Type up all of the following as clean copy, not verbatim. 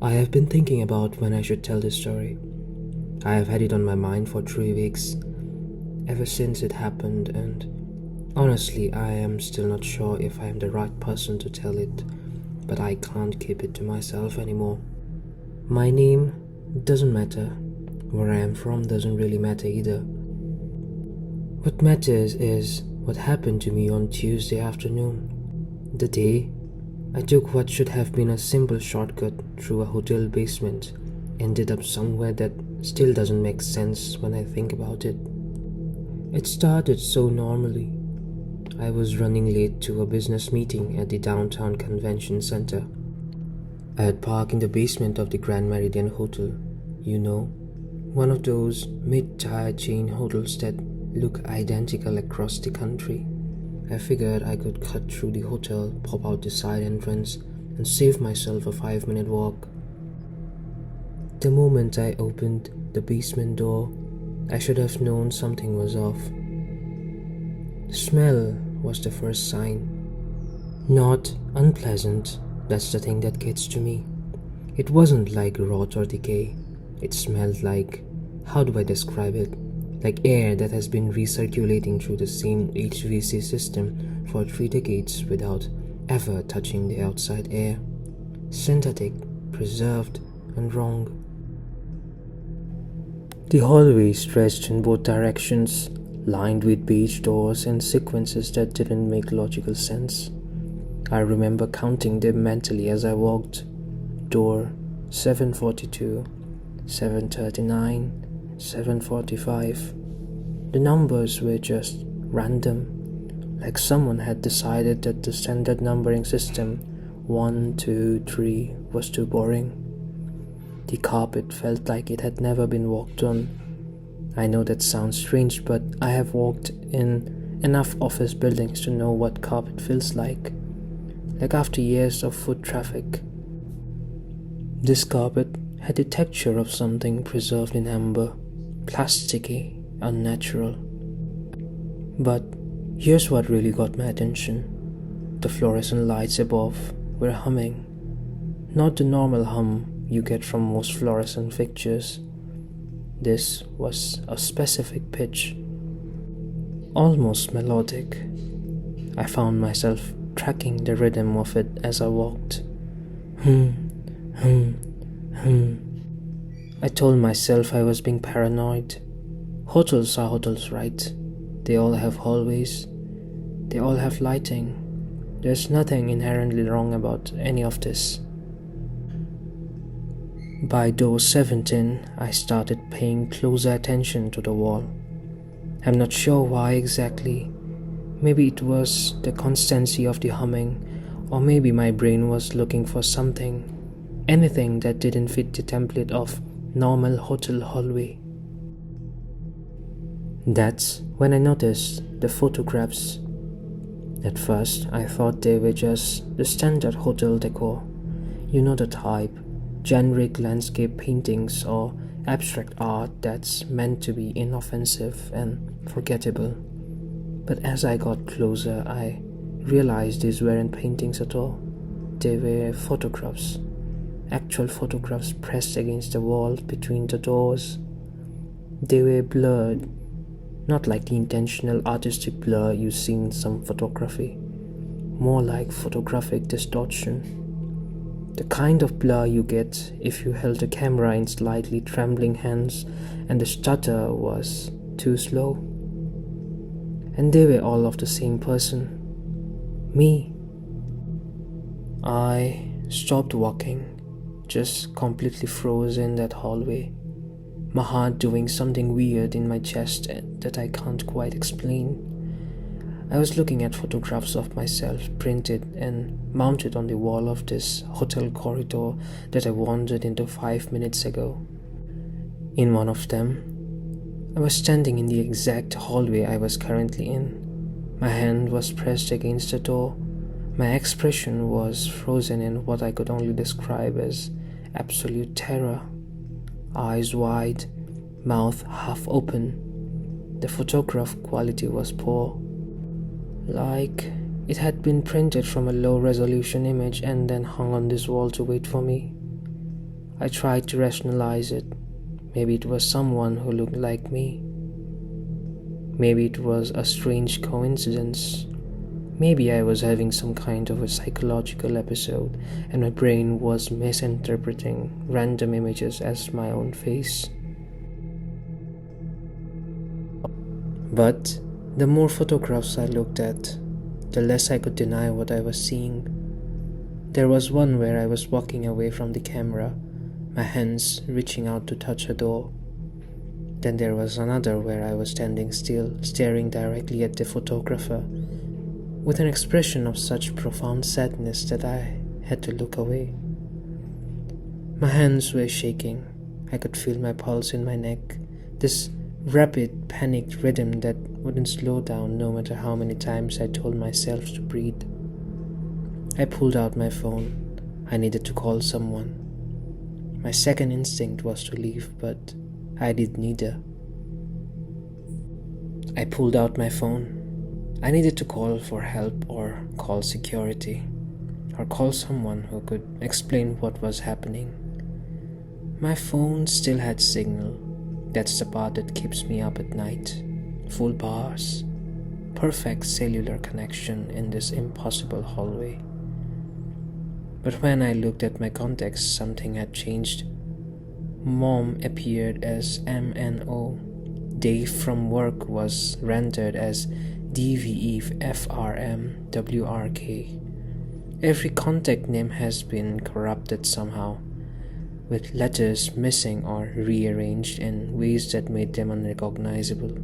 I have been thinking about when I should tell this story. I have had it on my mind for 3 weeks, ever since it happened, and honestly, I am still not sure if I am the right person to tell it, but I can't keep it to myself anymore. My name doesn't matter. Where I am from doesn't really matter either. What matters is what happened to me on Tuesday afternoon. The day I took what should have been a simple shortcut through a hotel basement ended up somewhere that still doesn't make sense when I think about it. It started so normally. I was running late to a business meeting at the downtown convention center. I had parked in the basement of the Grand Meridian Hotel, one of those mid-tier chain hotels that look identical across the country. I figured I could cut through the hotel, pop out the side entrance, and save myself a 5-minute walk. The moment I opened the basement door, I should have known something was off. The smell was the first sign. Not unpleasant, that's the thing that gets to me. It wasn't like rot or decay. It smelled like, how do I describe it? Like air that has been recirculating through the same HVAC system for 3 decades without ever touching the outside air. Synthetic, preserved, and wrong. The hallway stretched in both directions, lined with beige doors and sequences that didn't make logical sense. I remember counting them mentally as I walked. Door 742, 739, 745. The numbers were just random, like someone had decided that the standard numbering system 1, 2, 3 was too boring. The carpet felt like it had never been walked on. I know that sounds strange, but I have walked in enough office buildings to know what carpet feels like after years of foot traffic. This carpet had the texture of something preserved in amber, plasticky, unnatural. But here's what really got my attention. The fluorescent lights above were humming. Not the normal hum you get from most fluorescent fixtures. This was a specific pitch, almost melodic. I found myself tracking the rhythm of it as I walked. Hum, hum, hum. I told myself I was being paranoid. Hotels are hotels, right? They all have hallways. They all have lighting. There's nothing inherently wrong about any of this. By door 17, I started paying closer attention to the wall. I'm not sure why exactly. Maybe it was the constancy of the humming, or maybe my brain was looking for something, anything that didn't fit the template of normal hotel hallway. That's when I noticed the photographs. At first, I thought they were just the standard hotel decor. You know the type, generic landscape paintings or abstract art that's meant to be inoffensive and forgettable. But as I got closer, I realized these weren't paintings at all. They were photographs. Actual photographs pressed against the wall between the doors. They were blurred, not like the intentional artistic blur you see in some photography, more like photographic distortion. The kind of blur you get if you held a camera in slightly trembling hands and the shutter was too slow. And they were all of the same person. Me. I stopped walking, just completely froze in that hallway, my heart doing something weird in my chest that I can't quite explain. I was looking at photographs of myself printed and mounted on the wall of this hotel corridor that I wandered into 5 minutes ago. In one of them, I was standing in the exact hallway I was currently in. My hand was pressed against the door. My expression was frozen in what I could only describe as absolute terror. Eyes wide, mouth half open. The photograph quality was poor, like it had been printed from a low-resolution image and then hung on this wall to wait for me. I tried to rationalize it. Maybe it was someone who looked like me. Maybe it was a strange coincidence. Maybe I was having some kind of a psychological episode and my brain was misinterpreting random images as my own face. But the more photographs I looked at, the less I could deny what I was seeing. There was one where I was walking away from the camera, my hands reaching out to touch a door. Then there was another where I was standing still, staring directly at the photographer, with an expression of such profound sadness that I had to look away. My hands were shaking. I could feel my pulse in my neck, this rapid, panicked rhythm that wouldn't slow down no matter how many times I told myself to breathe. I pulled out my phone. I needed to call someone. My second instinct was to leave, but I did neither. I pulled out my phone. I needed to call for help or call security or call someone who could explain what was happening. My phone still had signal. That's the part that keeps me up at night. Full bars. Perfect cellular connection in this impossible hallway. But when I looked at my contacts, something had changed. Mom appeared as MNO. Dave from work was rendered as DVEFRMWRK. Every contact name has been corrupted somehow, with letters missing or rearranged in ways that made them unrecognizable.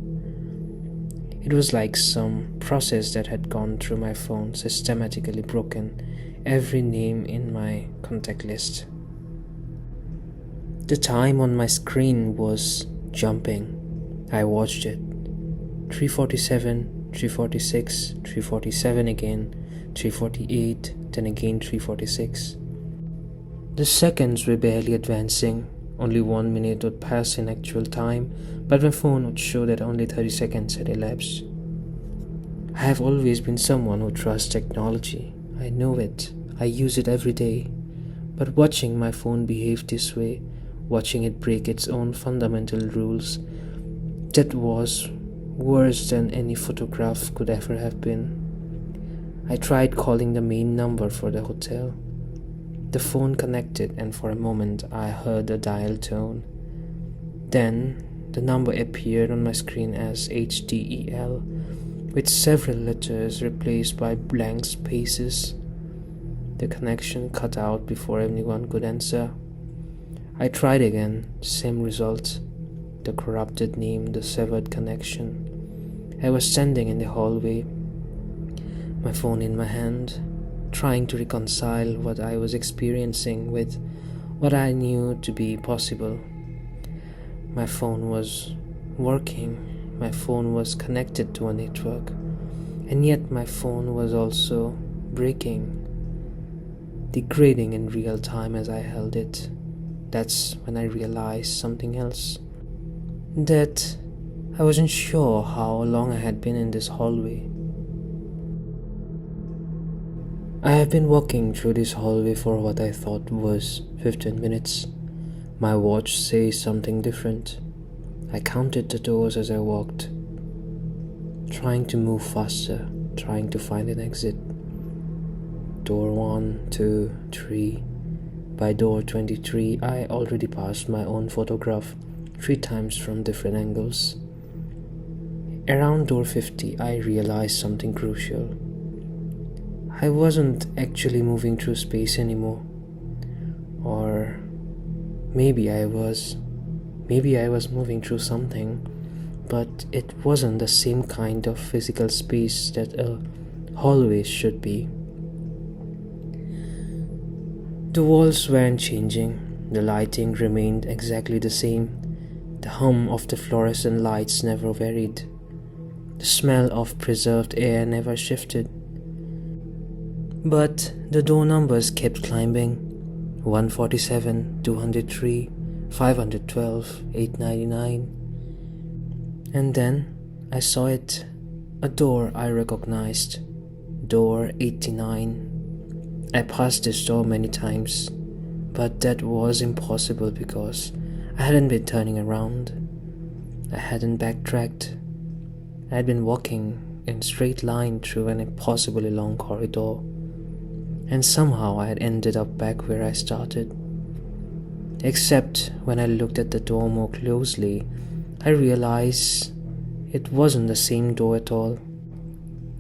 It was like some process that had gone through my phone, systematically broken every name in my contact list. The time on my screen was jumping. I watched it. 3:47, 3:46, 3:47 again, 3:48, then again 3:46. The seconds were barely advancing. Only 1 minute would pass in actual time, but my phone would show that only 30 seconds had elapsed. I have always been someone who trusts technology. I know it. I use it every day. But watching my phone behave this way, watching it break its own fundamental rules, that was worse than any photograph could ever have been. I tried calling the main number for the hotel. The phone connected and for a moment I heard a dial tone. Then the number appeared on my screen as HDEL, with several letters replaced by blank spaces. The connection cut out before anyone could answer. I tried again, same result. The corrupted name, the severed connection. I was standing in the hallway, my phone in my hand, trying to reconcile what I was experiencing with what I knew to be possible. My phone was working, my phone was connected to a network, and yet my phone was also breaking, degrading in real time as I held it. That's when I realized something else. That I wasn't sure how long I had been in this hallway. I have been walking through this hallway for what I thought was 15 minutes. My watch says something different. I counted the doors as I walked, trying to move faster, trying to find an exit. Door 1, 2, 3. By door 23, I already passed my own photograph 3 times from different angles. Around door 50, I realized something crucial. I wasn't actually moving through space anymore. Or maybe I was. Maybe I was moving through something, but it wasn't the same kind of physical space that a hallway should be. The walls weren't changing. The lighting remained exactly the same. The hum of the fluorescent lights never varied. The smell of preserved air never shifted. But the door numbers kept climbing. 147, 203, 512, 899. And then I saw it. A door I recognized. Door 89. I passed this door many times. But that was impossible because I hadn't been turning around. I hadn't backtracked. I had been walking in a straight line through an impossibly long corridor, and somehow I had ended up back where I started. Except when I looked at the door more closely, I realized it wasn't the same door at all.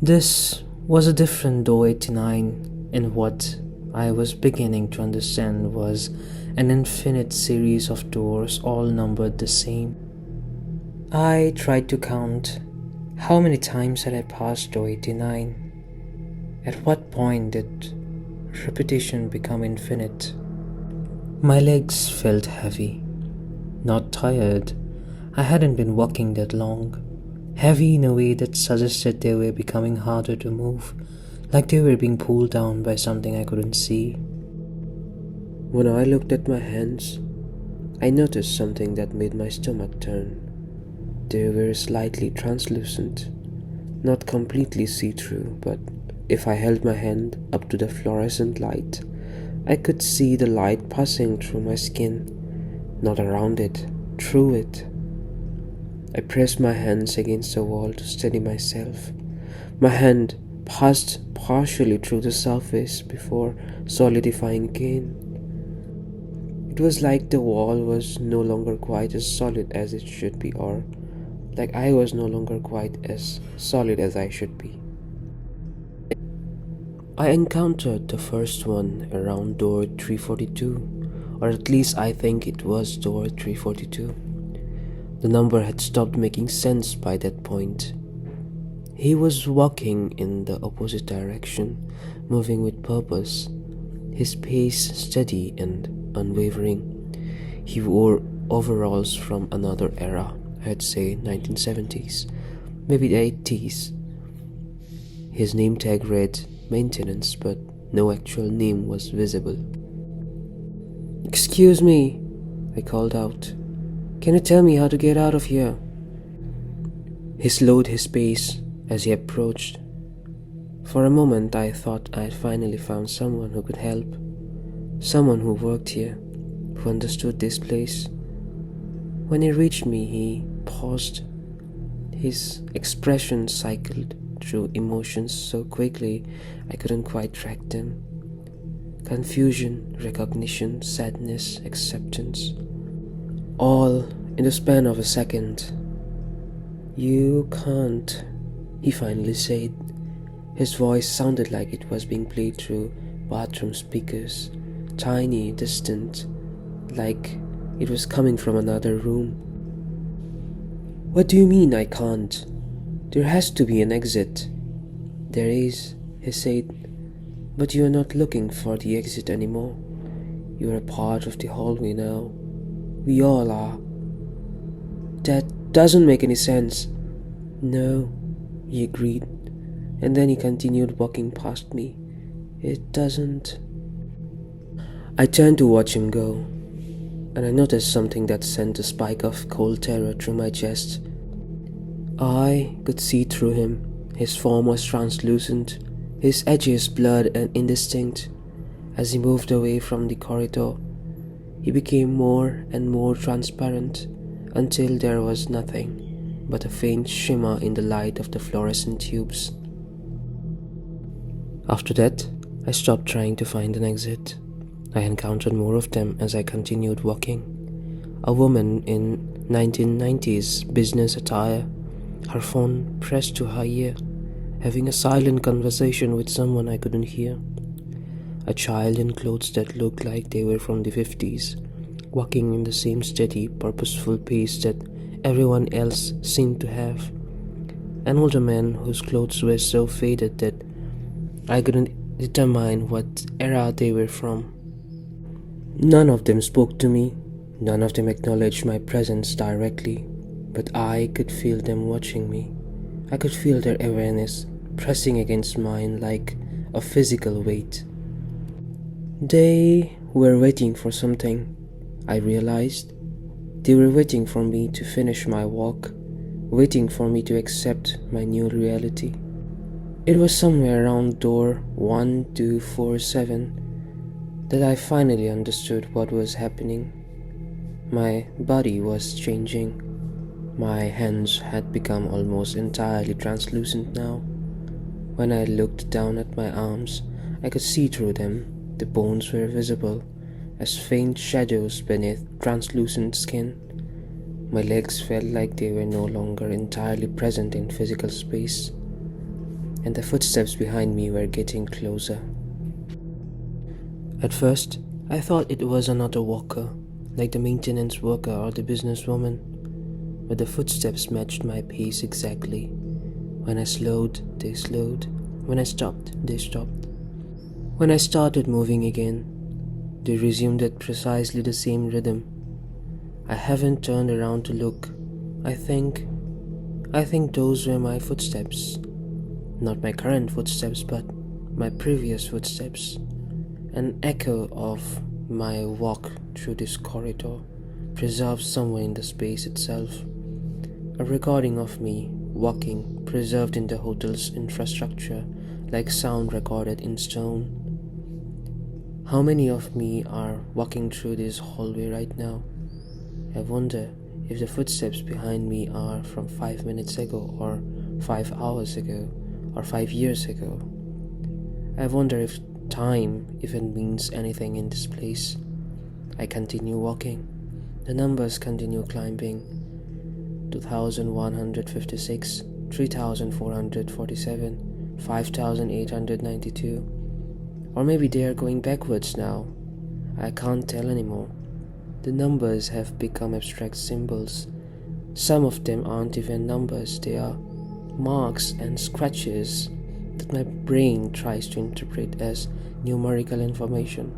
This was a different door 89, and what I was beginning to understand was an infinite series of doors all numbered the same. I tried to count how many times had I passed door 89. At what point did repetition become infinite? My legs felt heavy, not tired. I hadn't been walking that long. Heavy in a way that suggested they were becoming harder to move, like they were being pulled down by something I couldn't see. When I looked at my hands, I noticed something that made my stomach turn. They were slightly translucent, not completely see-through, but if I held my hand up to the fluorescent light, I could see the light passing through my skin, not around it, through it. I pressed my hands against the wall to steady myself. My hand passed partially through the surface before solidifying again. It was like the wall was no longer quite as solid as it should be, or like I was no longer quite as solid as I should be. I encountered the first one around door 342, or at least I think it was door 342. The number had stopped making sense by that point. He was walking in the opposite direction, moving with purpose, his pace steady and unwavering. He wore overalls from another era, I'd say 1970s, maybe the 80s. His name tag read maintenance, but no actual name was visible. "Excuse me," I called out. "Can you tell me how to get out of here?" He slowed his pace as he approached. For a moment I thought I had finally found someone who could help, someone who worked here, who understood this place. When he reached me, he paused. His expression cycled through emotions so quickly I couldn't quite track them. Confusion, recognition, sadness, acceptance, all in the span of a second. "You can't," he finally said. His voice sounded like it was being played through bathroom speakers, tiny, distant, like it was coming from another room. "What do you mean I can't? There has to be an exit." "There is," he said, "but you are not looking for the exit anymore. You are a part of the hallway now. We all are." "That doesn't make any sense." "No," he agreed, and then he continued walking past me. "It doesn't." I turned to watch him go, and I noticed something that sent a spike of cold terror through my chest. I could see through him. His form was translucent, his edges blurred and indistinct. As he moved away from the corridor, he became more and more transparent until there was nothing but a faint shimmer in the light of the fluorescent tubes. After that, I stopped trying to find an exit. I encountered more of them as I continued walking. A woman in 1990s business attire, her phone pressed to her ear, having a silent conversation with someone I couldn't hear. A child in clothes that looked like they were from the 50s, walking in the same steady, purposeful pace that everyone else seemed to have. An older man whose clothes were so faded that I couldn't determine what era they were from. None of them spoke to me, none of them acknowledged my presence directly, but I could feel them watching me. I could feel their awareness pressing against mine like a physical weight. They were waiting for something, I realized. They were waiting for me to finish my walk, waiting for me to accept my new reality. It was somewhere around door 1247. that I finally understood what was happening. My body was changing. My hands had become almost entirely translucent now. When I looked down at my arms, I could see through them. The bones were visible as faint shadows beneath translucent skin. My legs felt like they were no longer entirely present in physical space, and the footsteps behind me were getting closer. At first, I thought it was another walker, like the maintenance worker or the businesswoman, but the footsteps matched my pace exactly. When I slowed, they slowed. When I stopped, they stopped. When I started moving again, they resumed at precisely the same rhythm. I haven't turned around to look. I think those were my footsteps. Not my current footsteps, but my previous footsteps. An echo of my walk through this corridor, preserved somewhere in the space itself. A recording of me walking, preserved in the hotel's infrastructure, like sound recorded in stone. How many of me are walking through this hallway right now? I wonder if the footsteps behind me are from 5 minutes ago, or 5 hours ago, or 5 years ago. I wonder if time even means anything in this place. I continue walking. The numbers continue climbing. 2,156, 3,447, 5,892. Or maybe they are going backwards now. I can't tell anymore. The numbers have become abstract symbols. Some of them aren't even numbers, they are marks and scratches that my brain tries to interpret as numerical information,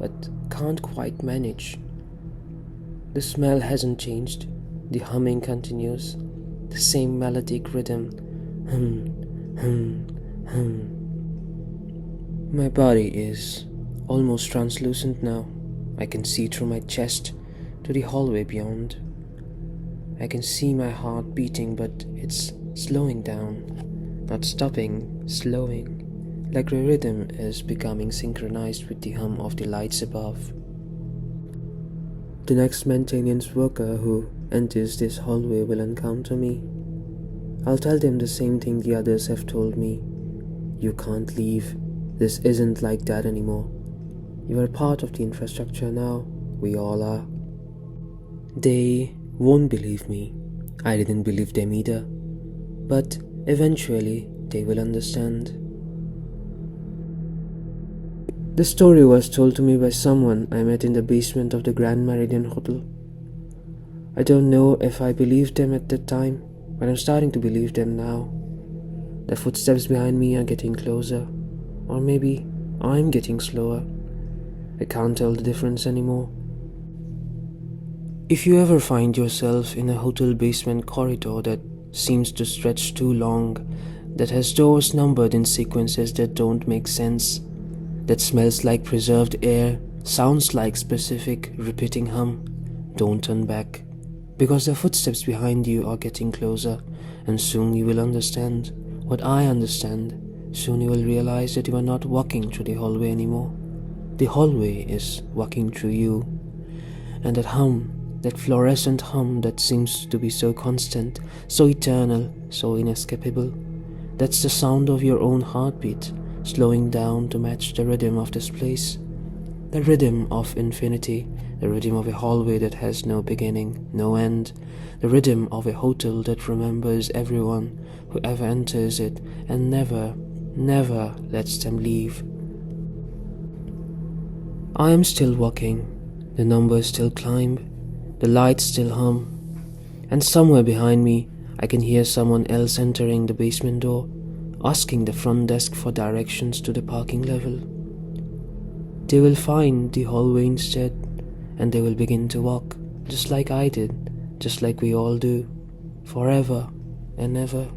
but can't quite manage. The smell hasn't changed. The humming continues. The same melodic rhythm. Hum, hum, hum. My body is almost translucent now. I can see through my chest to the hallway beyond. I can see my heart beating, but it's slowing down. Not stopping, slowing. Like the rhythm is becoming synchronized with the hum of the lights above. The next maintenance worker who enters this hallway will encounter me. I'll tell them the same thing the others have told me. You can't leave. This isn't like that anymore. You are part of the infrastructure now. We all are. They won't believe me. I didn't believe them either. But eventually they will understand. The story was told to me by someone I met in the basement of the Grand Meridian Hotel. I don't know if I believed them at that time, but I'm starting to believe them now. The footsteps behind me are getting closer, or maybe I'm getting slower. I can't tell the difference anymore. If you ever find yourself in a hotel basement corridor that seems to stretch too long, that has doors numbered in sequences that don't make sense, that smells like preserved air, sounds like specific repeating hum, don't turn back, because the footsteps behind you are getting closer, and soon you will understand what I understand. Soon you will realize that you are not walking through the hallway anymore. The hallway is walking through you, and that hum, that fluorescent hum that seems to be so constant, so eternal, so inescapable, that's the sound of your own heartbeat, slowing down to match the rhythm of this place, the rhythm of infinity, the rhythm of a hallway that has no beginning, no end, the rhythm of a hotel that remembers everyone who ever enters it and never lets them leave. I am still walking, the numbers still climb, the lights still hum, and somewhere behind me I can hear someone else entering the basement door, asking the front desk for directions to the parking level. They will find the hallway instead, and they will begin to walk, just like I did, just like we all do, forever and ever.